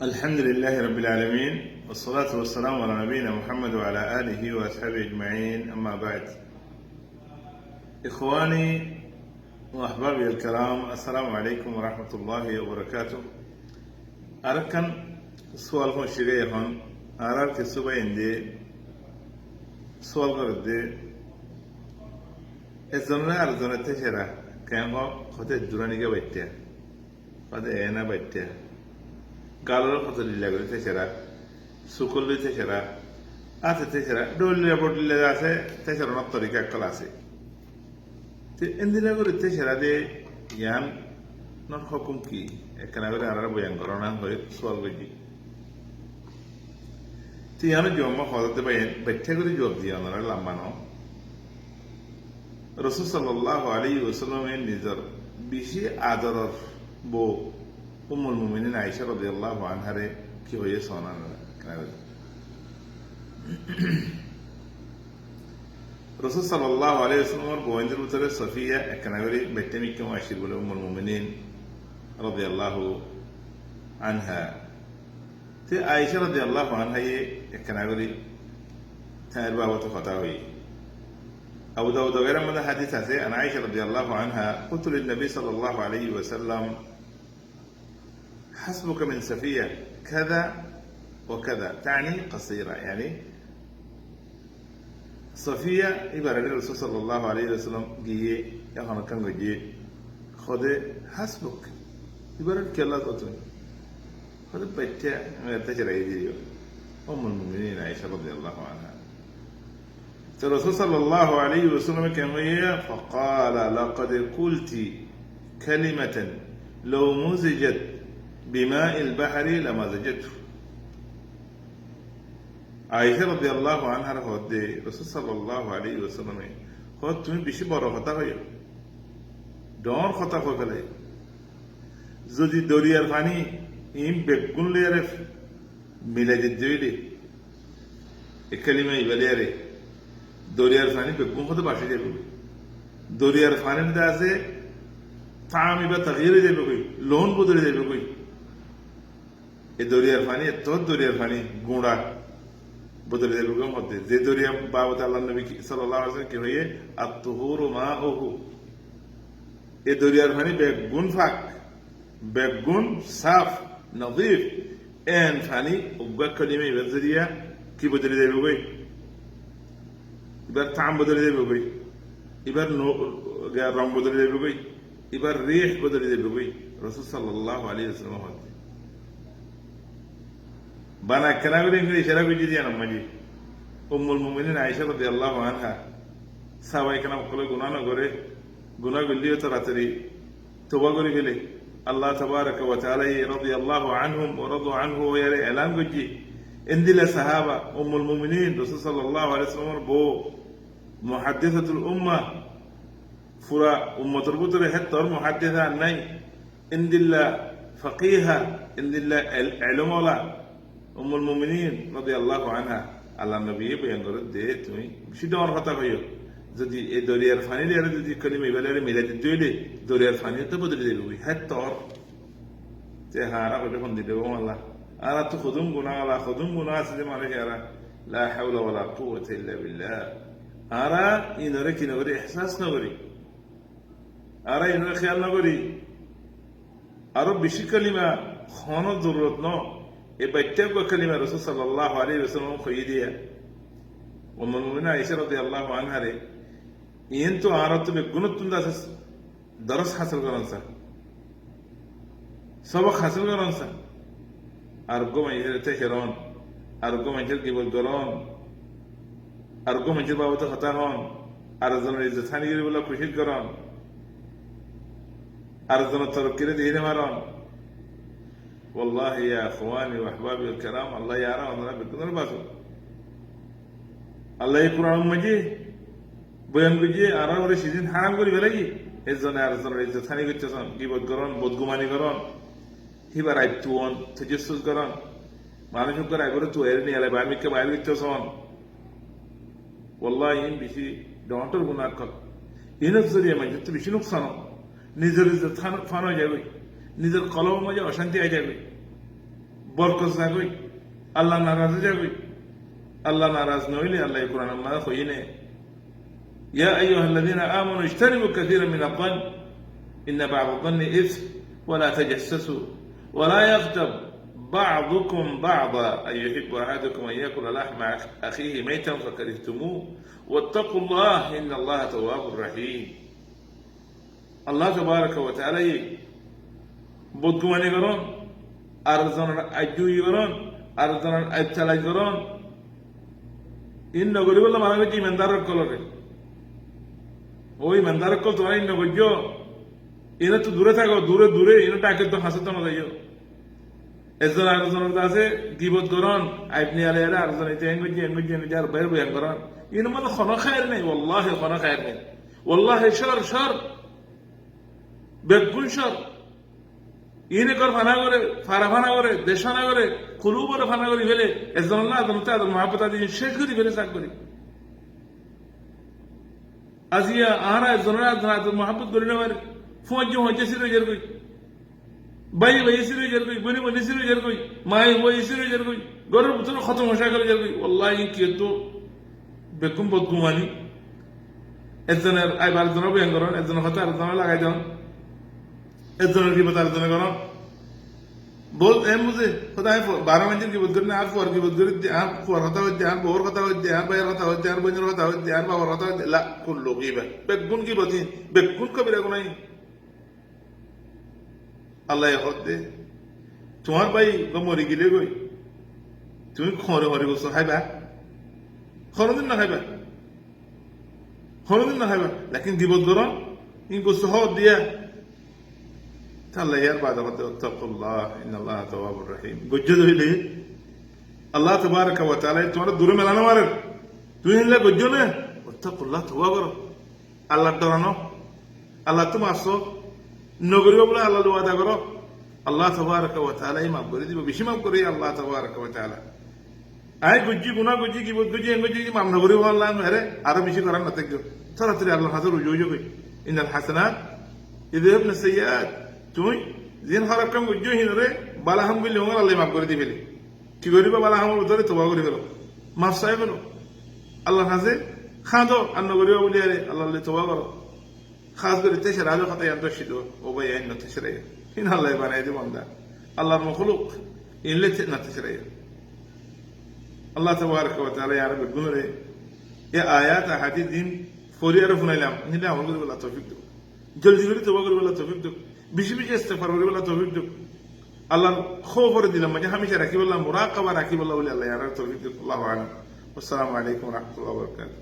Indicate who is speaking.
Speaker 1: الحمد لله رب العالمين والصلاة والسلام على نبينا محمد وعلى آله وأصحابه أجمعين أما بعد إخواني وأحبابي الكرام السلام عليكم ورحمة الله وبركاته أركن سؤالكم شريحا أرارك السبعين دي سؤال قرد الزمنا أرزنا تشرا كان خطة الدراني بيتها خطة أنا بيتها قالوا خطر الله قلت تشرا سكول تشرا تشرا دول يبود الله تشرا نطريقة كلاسي عندنا قلت تشرا دي يان نحكم كي كنا قلت عرب يان قرانا هو سؤال بيجي تيانو جوما خاطر تبين بتشكل جواب ديانا لامانو رسول صلى الله عليه وسلم نزر بشي عذر بو أم المؤمنين عائشة رضي الله عنها كي هو يسونا رسول صلى الله عليه وسلم بويندر بطرة صفية كان يقول بتمي كم عشر بلو أم المؤمنين رضي الله عنها تي عائشة رضي الله عنها كان يقول تنربا وتفتاوي أبو داود وغيره من الحديث هذا أن عائشة رضي الله عنها قلت للنبي صلى الله عليه وسلم حسبك من صفية كذا وكذا تعني قصيرة يعني صفية إبارة الرسول صلى الله عليه وسلم جيه يخانا كان جيه خذ حسبك إبارة كلا تطوي خذ بيتة تجرى يديو أم المؤمنين عائشة رضي الله عنها الرسول صلى الله عليه وسلم كان فقال لقد قلت كلمة لو مزجت بماء البحر لمزجته عائشة رضي الله عنها رفض رسول صلى الله عليه وسلم خود تمہیں بیشی بارا خطا ہوئی دون خطا ہوئی فلای زودی دوریار فانی این بگون لیارف میلاد دویلی اکلیمه ایوالیاره دوریار فانی بگون خود باشی جای بگوی دوریار فانی ندازه طعامی با تغییر جای بگوی لون بدلی جای بگوی এই দরিয়ার পানি এত দরিয়ার পানি গুঁড়া বদলে যাবে গো মধ্যে যে দরিয়া বাবত আল্লাহ নবী সাল্লাল্লাহু আলাইহি ওয়াসাল্লাম কি হয়ে আত-তুহুরু মাউহু এই দরিয়ার পানি বেগুন ফাক বেগুন সাফ নজিফ এন পানি উগা কলিমে বদরিয়া কি বদলে যাবে গো এবার তাম বদলে যাবে গো এবার রং বদলে যাবে গো এবার রিহ বদলে যাবে গো রাসূল সাল্লাল্লাহু আলাইহি ওয়াসাল্লাম বানা কেনা করে ইংরেজি সেরা বুঝি দিয়ে না মাঝি উম্মুল মুমিনিন আয়েশা রাদিয়াল্লাহু আনহা সবাই কেনা কলে গুনাহ না করে গুনাহ গলিও তাড়াতাড়ি তওবা করে ফেলে আল্লাহ তাবারাকা ওয়া তাআলা রাদিয়াল্লাহু আনহুম ওয়া রাদু আনহু এর এলান করছি ইনদিলা সাহাবা উম্মুল মুমিনিন রাসূল সাল্লাল্লাহু আলাইহি ওয়াসাল্লামের বউ মুহাদ্দিসাতুল উম্মাহ পুরা উম্মতের ভিতরে হেতর মুহাদ্দিসা নাই ইনদিল্লা ফাকিহা ইনদিল্লা ইলমওয়ালা উম্মুল মুমিনিন রাদিয়াল্লাহু আনহা আল্লাহ নবী বয়ান করে দে তুমি সিধা আমার কথা কইও যদি এই দরিয়ার পানি দিয়ে যদি কলিমা ইবালারে মিলাই দিলে দরিয়ার পানি তো বদলে যাবে হ্যাঁ তোর যে হারা হইলে কোন দিতে ও আল্লাহ আর তো খুদুম গুনাহ আছে যে মানে যারা লা হাওলা ওয়ালা কুওয়াতা ইল্লা বিল্লাহ আরা ইনরে কি নগরি ইহসাস নগরি আরা ইনরে খেয়াল নগরি আরো বেশি কলিমা খানো জরুরত ন بيتبقى كلمة رسول صلى الله عليه وسلم خيدية ومن المؤمنين عائشة رضي الله عنها ينتو عارضت بقنط تنداس درس حاصل قرانسا سبق حاصل قرانسا أرجو من يجري تهران أرجو من يجري قبل قران أرجو من يجري بابته خطاهان أرزنا الإزتاني يجري بلا كوشيد قران أرزنا التركيرة دهينه ماران والله يا اخواني واحبابي الكرام الله يرى الله بكل باسو الله القران مجيد بيان بيجي ارا ور شيزين حرام করি ফেলাই এজন্য আর জন্য এই স্থানে গিয়েছেন গিবত করন বদগুমানি করন হিবার আইতুন তাজাসসুস করন মানুষ করে আগরে তো এর নিয়ে আলে বামিকে বাইরে গিয়েছেন والله ইন বেশি ডন্টর গুনাহ কর ইনফ জরিয়া মানে তো বেশি নুকসান নিজের ইজ্জত ফানো যাবে নিজের কলম মাঝে অশান্তি আই যাবে বরকত যাগই আল্লাহ নারাজ যাগই আল্লাহ নারাজ নইলে আল্লাহ কোরআন মা হইনে ইয়া আইয়ুহাল্লাযীনা আমানু ইজতানিবু কাসীরাম মিনাল যান্ন ইন্না বা'দাল যান্নি ইসম ওয়া লা তাজাসসাসু ওয়া লা ইয়াগতাব بعضكم بعضا أن يحب أحدكم أن يأكل لحم أخيه ميتا فكرهتموه واتقوا الله إن الله تواب رحيم الله تبارك وتعالى بدگمانی کرن ارزان اجوی کرن ارزان اجتلاج کرن این نگوری بلا مانا گوچی ایماندار کلره ও ایماندار کل তোমার این নগজ্য এরা তো দূরে থাকো দূরে দূরে এরা টাকে তো হাসতে না যাইও একজন আরেকজনের কাছে গিবত করন আপনি আলে এরা আরেকজন এতে এঙ্গজি যার বাইরে বয়ান করন ইন মানে কোনো খায়ের নেই ওয়াল্লাহি কোনো খায়ের নেই ওয়াল্লাহি শর বেগুন শর ইনে কর ফানা করে ফানা করে দেশ ফানা করে কুলু বড় ফানা করে ফেলে একজন না একজন তো আদম মহাপতা দিয়ে শেষ করে ফেলে চাক করি আজিয়া আহারা একজনের আদম মহাপত করে নেওয়ার ফুঁজ হয়েছে সিরে জের কই ভাই সিরে জের কই বনি সিরে জের কই মাই সিরে জের কই গরের ভিতরে খতম মশা করে জের কই ওয়াল্লাহি কি তো বেকুম বদগুমানি একজনের আইবার জনের বয়ান করেন একজনের হতে আরেকজনের লাগাই দেন একজনের কি বলতে আরেকজনের করেন বল এম বুঝে কোথায় 12 মিনিটের কি বোধ করেন আর পর কি বোধ করি আর পর কথা হচ্ছে আর বউর কথা হচ্ছে আর ভাইয়ের কথা হচ্ছে আর বোনের কথা হচ্ছে আর বাবার কথা হচ্ছে লা কুল্লু গীবা বেগুন কি বলছি বেগুন কবিরা গুনাহ আল্লাহ হতে তোমার ভাই মরি গেলে গই তুমি খরে হরে গোস খাইবা খরদিন না খাইবা লেকিন দিবত গরম ইন গোস হদ দিয়া তাহলে ইয়ার বাদা হতে তাকুল্লাহ ইন্নাল্লাহ তাওয়াবুর রহিম গজ্জদ হইলে আল্লাহ তাবারাকা ওয়া তাআলা তোমার দূরে মেলানো মারে তুই হইলে গজ্জ না তাকুল্লাহ তওবা করো আল্লাহ ডরানো আল্লাহ তুমি আসো নগরী বলে আল্লাহ ওয়াদা করো আল্লাহ তাবারাকা ওয়া তাআলা মাফ করে দিবে বেশি মাফ করে আল্লাহ তাবারাকা ওয়া তাআলা আয় গুজ্জি গুনাহ গুজ্জি কি গুজ্জি এঙ্গজি মাফ নগরী আল্লাহ মেরে আরো বেশি করার না থাকো তাড়াতাড়ি আল্লাহ হাজার রুজু কই ইন্নাল হাসানাত ইযহাবনা সাইয়্যাত তুই জিন খারাপ কাম গুজ্জি হিনরে বালাহাম বলি আল্লাহ মাফ করে দিবে কি করিবা বালাহামের ভিতরে তওবা করে ফেলো মাফ চাই ফেলো আল্লাহ হাজে খাদো আর নগরী বলি আরে আল্লাহ তওবা করো খাস করে তেসের আলো কথা আন্তর্শিত ও ভাই আইন নতেসরাই ইন আল্লাহ বানাই দি বান্দা আল্লাহর মখলুক ইনলে নতেসরাই আল্লাহ তাবারাকা ওয়া তাআলা ইয়ার বেগুনরে এ আয়াত হাদিস দিন ফরিয়ার ফুনাইলাম নিলে আমল করে বলা তৌফিক দাও জলদি করে তওবা করে বলা তৌফিক দাও বেশি বেশি ইস্তিগফার করে বলা তৌফিক দাও আল্লাহর খৌফ করে দিলাম মানে হামেশা রাখি বললাম মুরাকাবা রাখি বললা বলে আল্লাহ ইয়ার তৌফিক দাও আল্লাহু আলামিন আসসালামু আলাইকুম ওয়া রাহমাতুল্লাহি ওয়া বারাকাতুহু